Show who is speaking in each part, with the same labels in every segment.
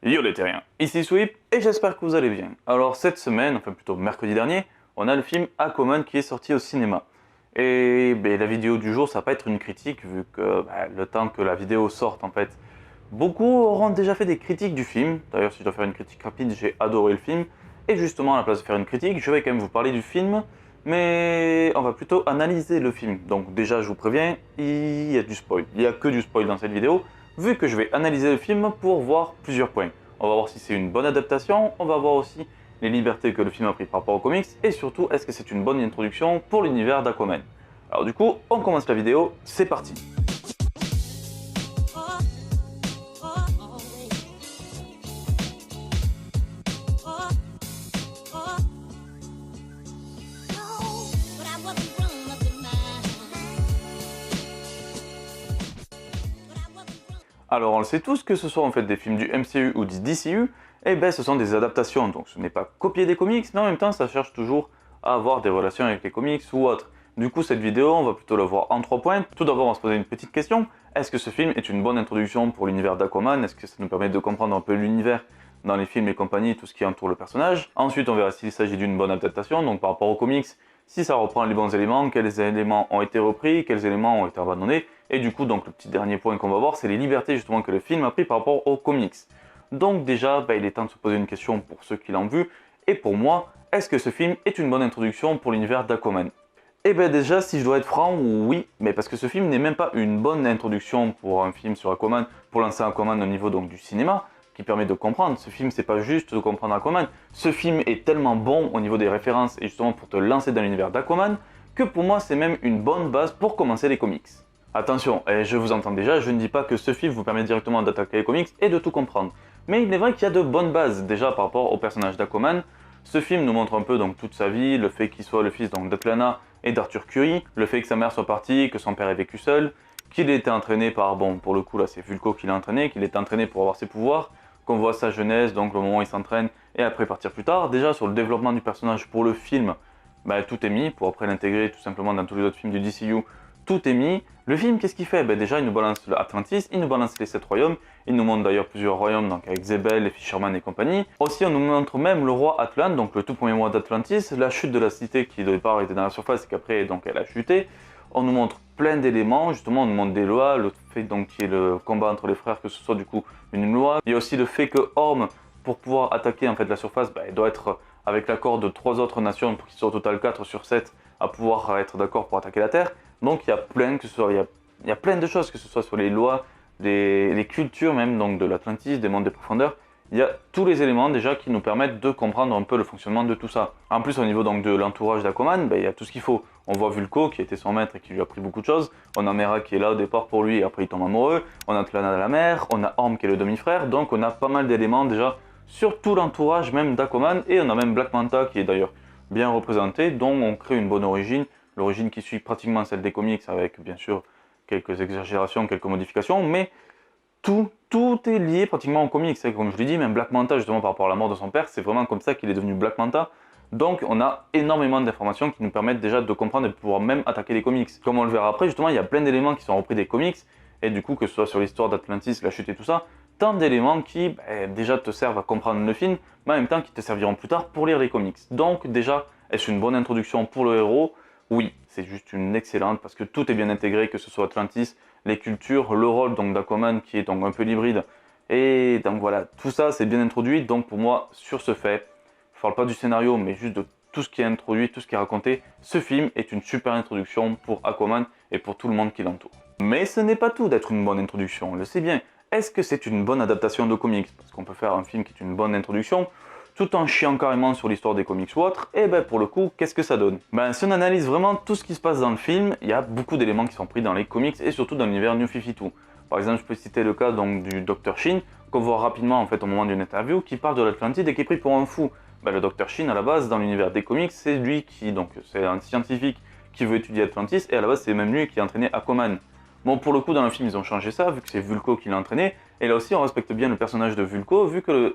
Speaker 1: Yo les terriens, ici Sweep et j'espère que vous allez bien. Alors cette semaine, enfin plutôt mercredi dernier, on a le film Aquaman qui est sorti au cinéma. Et la vidéo du jour, ça va pas être une critique vu que le temps que la vidéo sorte en fait, beaucoup auront déjà fait des critiques du film. D'ailleurs si je dois faire une critique rapide, j'ai adoré le film. Et justement à la place de faire une critique, je vais quand même vous parler du film, mais on va plutôt analyser le film. Donc déjà je vous préviens, il y a du spoil. Il n'y a que du spoil dans cette vidéo, vu que je vais analyser le film pour voir plusieurs points. On va voir si c'est une bonne adaptation, on va voir aussi les libertés que le film a pris par rapport aux comics, et surtout, est-ce que c'est une bonne introduction pour l'univers d'Aquaman. Alors du coup, on commence la vidéo, c'est parti. Alors on le sait tous, que ce soit en fait des films du MCU ou du DCU, ce sont des adaptations, donc ce n'est pas copier des comics, mais en même temps ça cherche toujours à avoir des relations avec les comics ou autres. Du coup cette vidéo, on va plutôt la voir en 3 points. Tout d'abord on va se poser une petite question, est-ce que ce film est une bonne introduction pour l'univers d'Aquaman? Est-ce que ça nous permet de comprendre un peu l'univers dans les films et compagnie, tout ce qui entoure le personnage? Ensuite on verra s'il s'agit d'une bonne adaptation, donc par rapport aux comics, si ça reprend les bons éléments, quels éléments ont été repris, quels éléments ont été abandonnés. Et du coup, donc le petit dernier point qu'on va voir, c'est les libertés justement que le film a pris par rapport aux comics. Donc déjà, il est temps de se poser une question pour ceux qui l'ont vu. Et pour moi, est-ce que ce film est une bonne introduction pour l'univers d'Aquaman? Déjà, si je dois être franc, oui, mais parce que ce film n'est même pas une bonne introduction pour un film sur Aquaman, pour lancer Aquaman au niveau donc du cinéma, qui permet de comprendre. Ce film, c'est pas juste de comprendre Aquaman. Ce film est tellement bon au niveau des références et justement pour te lancer dans l'univers d'Aquaman, que pour moi, c'est même une bonne base pour commencer les comics. Attention, je vous entends déjà, je ne dis pas que ce film vous permet directement d'attaquer les comics et de tout comprendre. Mais il est vrai qu'il y a de bonnes bases déjà par rapport au personnage d'Aquaman. Ce film nous montre un peu donc toute sa vie, le fait qu'il soit le fils d'Atlana et d'Arthur Curry, le fait que sa mère soit partie, que son père ait vécu seul, qu'il ait été entraîné par, bon pour le coup là c'est Vulko qui l'a entraîné, qu'il ait entraîné pour avoir ses pouvoirs, qu'on voit sa jeunesse, donc le moment où il s'entraîne et après partir plus tard. Déjà sur le développement du personnage pour le film, tout est mis pour après l'intégrer tout simplement dans tous les autres films du DCU. Tout est mis. Le film, qu'est-ce qu'il fait? Déjà, il nous balance l'Atlantis, il nous balance les 7 royaumes, il nous montre d'ailleurs plusieurs royaumes, donc avec Zebel, les Fisherman et compagnie. Aussi, on nous montre même le roi Atlan, donc le tout premier roi d'Atlantis, la chute de la cité qui au départ était dans la surface et qu'après, donc elle a chuté. On nous montre plein d'éléments, justement, on nous montre des lois, le fait donc qu'il y ait le combat entre les frères, que ce soit du coup une loi. Il y a aussi le fait que Orm, pour pouvoir attaquer en fait la surface, il doit être avec l'accord de 3 autres nations, pour qu'il soit au total 4 sur 7 à pouvoir être d'accord pour attaquer la Terre. Donc il y a plein, il y a plein de choses, que ce soit sur les lois, les cultures même donc de l'Atlantis, des mondes des profondeurs. Il y a tous les éléments déjà qui nous permettent de comprendre un peu le fonctionnement de tout ça. En plus au niveau donc de l'entourage d'Aquaman, il y a tout ce qu'il faut. On voit Vulko qui était son maître et qui lui a appris beaucoup de choses. On a Mera qui est là au départ pour lui et après il tombe amoureux. On a Atlana à la mer, on a Orm qui est le demi-frère. Donc on a pas mal d'éléments déjà sur tout l'entourage même d'Aquaman. Et on a même Black Manta qui est d'ailleurs bien représenté, dont on crée une bonne origine. L'origine qui suit pratiquement celle des comics avec bien sûr quelques exagérations, quelques modifications, mais tout est lié pratiquement aux comics. Comme je l'ai dit, même Black Manta justement par rapport à la mort de son père, c'est vraiment comme ça qu'il est devenu Black Manta. Donc on a énormément d'informations qui nous permettent déjà de comprendre et de pouvoir même attaquer les comics. Comme on le verra après, justement il y a plein d'éléments qui sont repris des comics, et du coup que ce soit sur l'histoire d'Atlantis, la chute et tout ça, tant d'éléments qui déjà te servent à comprendre le film, mais en même temps qui te serviront plus tard pour lire les comics. Donc déjà, est-ce une bonne introduction pour le héros? Oui, c'est juste une excellente parce que tout est bien intégré, que ce soit Atlantis, les cultures, le rôle donc d'Aquaman qui est donc un peu hybride. Et donc voilà, tout ça c'est bien introduit. Donc pour moi, sur ce fait, je ne parle pas du scénario, mais juste de tout ce qui est introduit, tout ce qui est raconté, ce film est une super introduction pour Aquaman et pour tout le monde qui l'entoure. Mais ce n'est pas tout d'être une bonne introduction, on le sait bien. Est-ce que c'est une bonne adaptation de comics? Parce qu'on peut faire un film qui est une bonne introduction, tout en chiant carrément sur l'histoire des comics ou autre, et pour le coup, qu'est-ce que ça donne? Si on analyse vraiment tout ce qui se passe dans le film, il y a beaucoup d'éléments qui sont pris dans les comics et surtout dans l'univers New 52. Par exemple, je peux citer le cas donc, du Dr. Shin, qu'on voit rapidement en fait au moment d'une interview, qui parle de l'Atlantide et qui est pris pour un fou. Le Dr. Shin, à la base, dans l'univers des comics, c'est lui qui, donc c'est un scientifique qui veut étudier Atlantis, et à la base, c'est même lui qui a entraîné Aquaman. Bon, pour le coup, dans le film, ils ont changé ça, vu que c'est Vulko qui l'a entraîné, et là aussi, on respecte bien le personnage de Vulko, vu que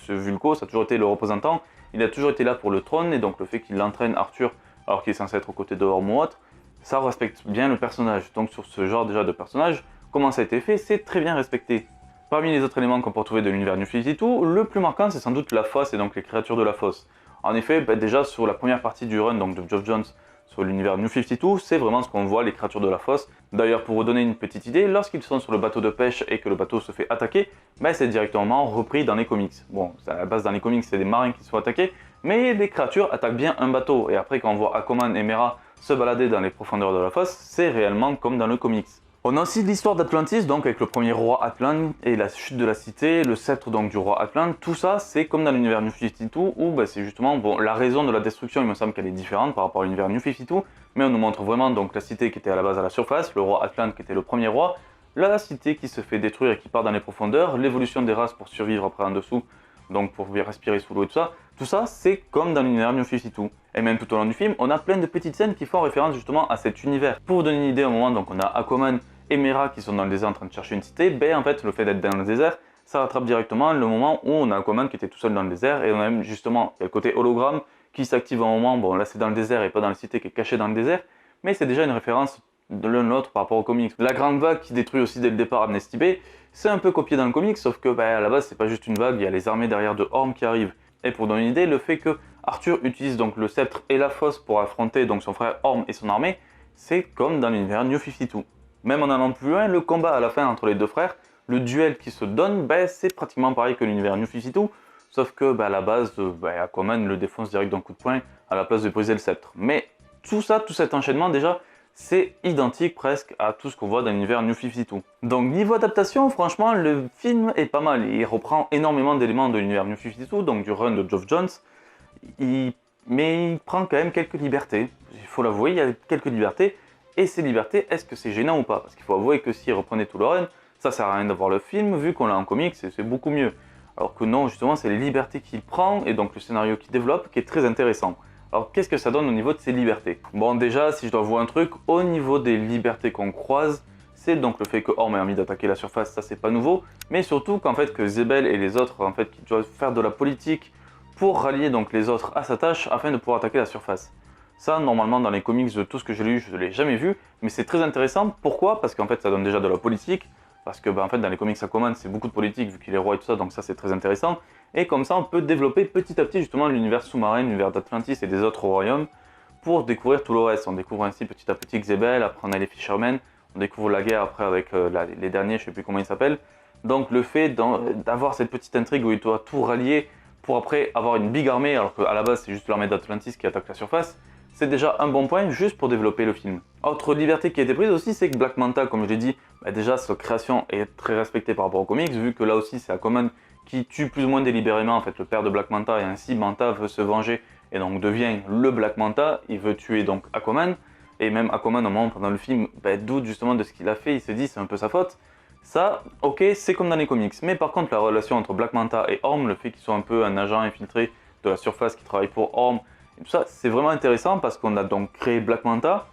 Speaker 1: ce Vulko, ça a toujours été le représentant, il a toujours été là pour le trône, et donc le fait qu'il entraîne Arthur, alors qu'il est censé être aux côtés de Orm ou autre, ça respecte bien le personnage. Donc sur ce genre déjà de personnage, comment ça a été fait, c'est très bien respecté. Parmi les autres éléments qu'on peut retrouver de l'univers New 52, le plus marquant c'est sans doute la fosse et donc les créatures de la fosse. En effet, déjà sur la première partie du run donc de Geoff Johns sur l'univers New 52, c'est vraiment ce qu'on voit, les créatures de la fosse. D'ailleurs, pour vous donner une petite idée, lorsqu'ils sont sur le bateau de pêche et que le bateau se fait attaquer, c'est directement repris dans les comics. Bon, à la base dans les comics c'est des marins qui se font attaquer, mais les créatures attaquent bien un bateau. Et après quand on voit Aquaman et Mera se balader dans les profondeurs de la fosse, c'est réellement comme dans le comics. On a aussi l'histoire d'Atlantis, donc avec le premier roi Atlan et la chute de la cité, le sceptre donc du roi Atlan. Tout ça, c'est comme dans l'univers New 52 où c'est justement la raison de la destruction. Il me semble qu'elle est différente par rapport à l'univers New 52, mais on nous montre vraiment donc la cité qui était à la base à la surface, le roi Atlan qui était le premier roi, la cité qui se fait détruire et qui part dans les profondeurs, l'évolution des races pour survivre après en dessous, donc pour respirer sous l'eau et tout ça. Tout ça, c'est comme dans l'univers New 52. Et même tout au long du film, on a plein de petites scènes qui font référence justement à cet univers. Pour vous donner une idée, au moment donc on a Aquaman et Mera qui sont dans le désert en train de chercher une cité, en fait le fait d'être dans le désert, ça rattrape directement le moment où on a Aquaman qui était tout seul dans le désert, et on a même justement le côté hologramme qui s'active à un moment, bon là c'est dans le désert et pas dans la cité qui est cachée dans le désert, mais c'est déjà une référence de l'un de l'autre par rapport au comics. La grande vague qui détruit aussi dès le départ Amnesty Bay, c'est un peu copié dans le comics, sauf que à la base c'est pas juste une vague, il y a les armées derrière de Orm qui arrivent. Et pour donner une idée, le fait que Arthur utilise donc le sceptre et la fosse pour affronter donc son frère Orm et son armée, c'est comme dans l'univers New 52. Même en allant plus loin, le combat à la fin entre les deux frères, le duel qui se donne, c'est pratiquement pareil que l'univers New 52, sauf que à la base, Aquaman le défonce direct d'un coup de poing à la place de briser le sceptre. Mais tout ça, tout cet enchaînement déjà, c'est identique presque à tout ce qu'on voit dans l'univers New 52. Donc niveau adaptation, franchement, le film est pas mal. Il reprend énormément d'éléments de l'univers New 52, donc du run de Geoff Johns, mais il prend quand même quelques libertés. Il faut l'avouer, il y a quelques libertés. Et ces libertés, est-ce que c'est gênant ou pas? Parce qu'il faut avouer que s'il reprenait tout le run, ça sert à rien d'avoir le film, vu qu'on l'a en comics, c'est beaucoup mieux. Alors que non, justement, c'est les libertés qu'il prend, et donc le scénario qu'il développe, qui est très intéressant. Alors qu'est-ce que ça donne au niveau de ces libertés? Bon déjà, si je dois avouer un truc, au niveau des libertés qu'on croise, c'est donc le fait que Orm ait envie d'attaquer la surface, ça c'est pas nouveau, mais surtout qu'en fait que Zebel et les autres, en fait, qui doivent faire de la politique pour rallier donc les autres à sa tâche afin de pouvoir attaquer la surface. Ça, normalement, dans les comics, de tout ce que j'ai lu, je ne l'ai jamais vu, mais c'est très intéressant. Pourquoi? Parce qu'en fait, ça donne déjà de la politique, parce que en fait, dans les comics Aquaman, c'est beaucoup de politique, vu qu'il est roi et tout ça, donc ça, c'est très intéressant. Et comme ça, on peut développer petit à petit, justement, l'univers sous-marin, l'univers d'Atlantis et des autres royaumes, pour découvrir tout le reste. On découvre ainsi petit à petit Xebel, après on a les Fishermen, on découvre la guerre après avec les derniers, je ne sais plus comment ils s'appellent. Donc le fait d'avoir cette petite intrigue où il doit tout rallier pour après avoir une big armée, alors qu'à la base, c'est juste l'armée d'Atlantis qui attaque la surface, c'est déjà un bon point juste pour développer le film. Autre liberté qui a été prise aussi, c'est que Black Manta, comme je l'ai dit, déjà sa création est très respectée par rapport aux comics, vu que là aussi c'est Aquaman qui tue plus ou moins délibérément en fait le père de Black Manta, et ainsi Manta veut se venger et donc devient le Black Manta, il veut tuer donc Aquaman, et même Aquaman au moment pendant le film doute justement de ce qu'il a fait, il se dit c'est un peu sa faute. Ça, ok, c'est comme dans les comics, mais par contre la relation entre Black Manta et Orm, le fait qu'il soit un peu un agent infiltré de la surface qui travaille pour Orm, et tout ça, c'est vraiment intéressant parce qu'on a donc créé Black Manta.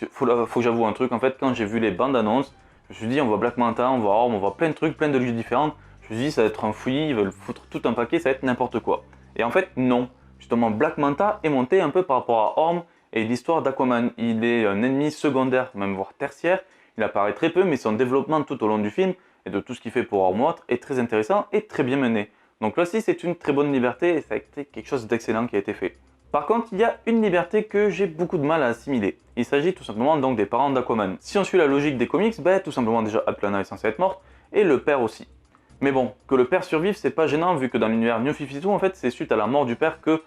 Speaker 1: Faut que j'avoue un truc, en fait, quand j'ai vu les bandes annonces, je me suis dit on voit Black Manta, on voit Orm, on voit plein de trucs, plein de lieux différents. Je me suis dit ça va être un fouillis, ils veulent foutre tout un paquet, ça va être n'importe quoi. Et en fait, non. Justement, Black Manta est monté un peu par rapport à Orm et l'histoire d'Aquaman. Il est un ennemi secondaire, même voire tertiaire. Il apparaît très peu, mais son développement tout au long du film et de tout ce qu'il fait pour Orm est très intéressant et très bien mené. Donc là aussi, c'est une très bonne liberté et ça a été quelque chose d'excellent qui a été fait. Par contre, il y a une liberté que j'ai beaucoup de mal à assimiler. Il s'agit tout simplement donc des parents d'Aquaman. Si on suit la logique des comics, tout simplement déjà Atlanna est censée être morte, et le père aussi. Mais bon, que le père survive, c'est pas gênant vu que dans l'univers New 52, en fait, c'est suite à la mort du père que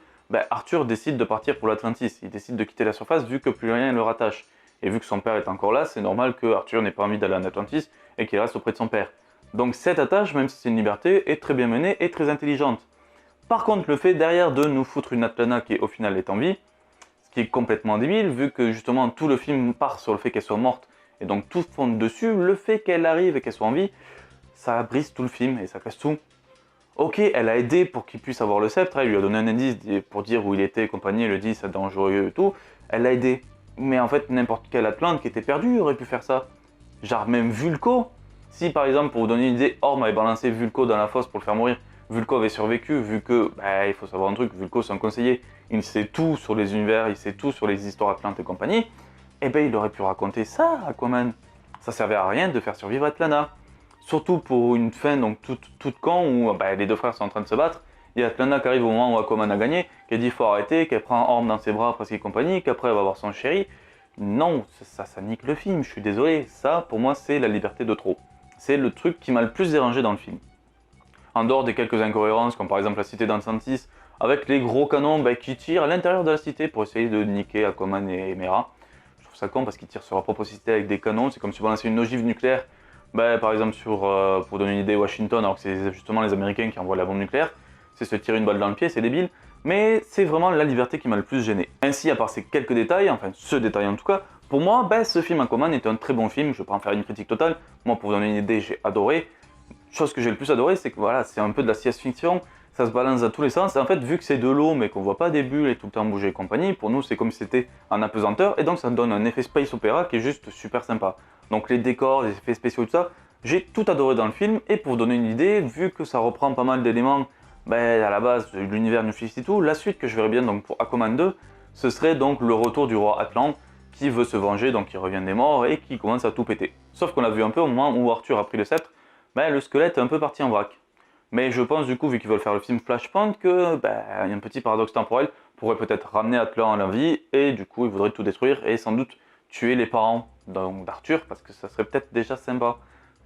Speaker 1: Arthur décide de partir pour l'Atlantis. Il décide de quitter la surface vu que plus rien ne le rattache. Et vu que son père est encore là, c'est normal que Arthur n'ait pas envie d'aller en Atlantis et qu'il reste auprès de son père. Donc cette attache, même si c'est une liberté, est très bien menée et très intelligente. Par contre, le fait derrière de nous foutre une Atlanna qui au final est en vie, ce qui est complètement débile, vu que justement tout le film part sur le fait qu'elle soit morte, et donc tout fonde dessus, le fait qu'elle arrive et qu'elle soit en vie, ça brise tout le film et ça casse tout. Ok, elle a aidé pour qu'il puisse avoir le sceptre, elle lui a donné un indice pour dire où il était et compagnie, elle lui dit c'est dangereux et tout, elle l'a aidé. Mais en fait, n'importe quelle Atlante qui était perdue aurait pu faire ça. Genre même Vulko. Si par exemple, pour vous donner une idée, Orm avait balancé Vulko dans la fosse pour le faire mourir, Vulko avait survécu, vu que, il faut savoir un truc, Vulko c'est un conseiller, il sait tout sur les univers, il sait tout sur les histoires Atlantes et compagnie, et il aurait pu raconter ça à Aquaman. Ça servait à rien de faire survivre Atlanna. surtout pour une fin donc toute con où les deux frères sont en train de se battre. Il y a Atlanna qui arrive au moment où Aquaman a gagné, qui dit faut arrêter, qu'elle prend Orm dans ses bras parce qu'il est compagnie, qu'après elle va voir son chéri. Non, ça nique le film, je suis désolé. Ça, pour moi, c'est la liberté de trop. C'est le truc qui m'a le plus dérangé dans le film. En dehors des quelques incohérences, comme par exemple la cité d'Atlantis, avec les gros canons qui tirent à l'intérieur de la cité pour essayer de niquer Aquaman et Mera. Je trouve ça con parce qu'ils tirent sur leur propre cité avec des canons, c'est comme si on lançait une ogive nucléaire, par exemple pour donner une idée, Washington, alors que c'est justement les Américains qui envoient la bombe nucléaire, c'est se tirer une balle dans le pied, c'est débile, mais c'est vraiment la liberté qui m'a le plus gêné. Ainsi, à part ces quelques détails, enfin ce détail en tout cas, pour moi, ce film Aquaman est un très bon film, je vais pas en faire une critique totale, moi pour vous donner une idée, j'ai adoré. Chose que j'ai le plus adoré, c'est que voilà, c'est un peu de la science-fiction, ça se balance à tous les sens, et en fait, vu que c'est de l'eau, mais qu'on voit pas des bulles et tout le temps bouger et compagnie, pour nous, c'est comme si c'était en apesanteur, et donc ça donne un effet space opéra qui est juste super sympa. Donc les décors, les effets spéciaux, tout ça, j'ai tout adoré dans le film, et pour vous donner une idée, vu que ça reprend pas mal d'éléments, à la base de l'univers New 52, la suite que je verrais bien donc pour Aquaman 2, ce serait donc le retour du roi Atlan, qui veut se venger, donc qui revient des morts, et qui commence à tout péter. Sauf qu'on l'a vu un peu au moment où Arthur a pris le sceptre, le squelette est un peu parti en vrac. Mais je pense du coup, vu qu'ils veulent faire le film Flashpoint, que y a un petit paradoxe temporel pourrait peut-être ramener Atlan à la vie, et du coup il voudrait tout détruire, et sans doute tuer les parents d'Arthur, parce que ça serait peut-être déjà sympa,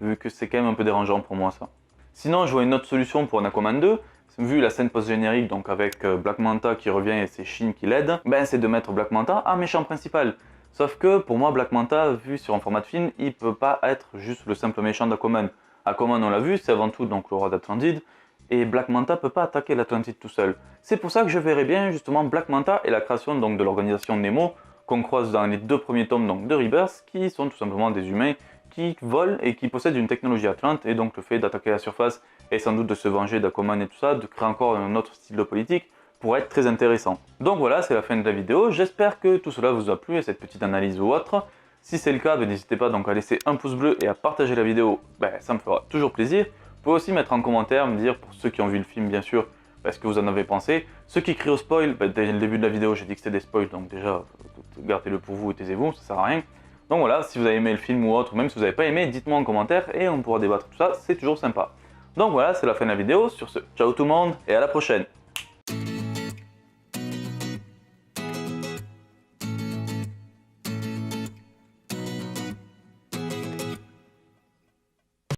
Speaker 1: vu que c'est quand même un peu dérangeant pour moi ça. Sinon, je vois une autre solution pour un Aquaman 2, vu la scène post-générique, donc avec Black Manta qui revient et c'est Shin qui l'aide, c'est de mettre Black Manta en méchant principal. Sauf que pour moi, Black Manta, vu sur un format de film, il peut pas être juste le simple méchant d'Aquaman. Aquaman, on l'a vu, c'est avant tout donc le roi d'Atlantide, et Black Manta peut pas attaquer l'Atlantide tout seul. C'est pour ça que je verrais bien justement Black Manta et la création donc de l'organisation Nemo, qu'on croise dans les deux premiers tomes donc, de Rebirth, qui sont tout simplement des humains qui volent et qui possèdent une technologie Atlante, et donc le fait d'attaquer la surface et sans doute de se venger d'Aquaman et tout ça, de créer encore un autre style de politique, pourrait être très intéressant. Donc voilà, c'est la fin de la vidéo, j'espère que tout cela vous a plu et cette petite analyse ou autre. Si c'est le cas, n'hésitez pas donc à laisser un pouce bleu et à partager la vidéo, ça me fera toujours plaisir. Vous pouvez aussi mettre en commentaire, me dire, pour ceux qui ont vu le film bien sûr, ce que vous en avez pensé. Ceux qui crient au spoil, dès le début de la vidéo j'ai dit que c'était des spoils, donc déjà, gardez-le pour vous et taisez-vous, ça sert à rien. Donc voilà, si vous avez aimé le film ou autre, ou même si vous n'avez pas aimé, dites-moi en commentaire et on pourra débattre tout ça, c'est toujours sympa. Donc voilà, c'est la fin de la vidéo, sur ce, ciao tout le monde et à la prochaine.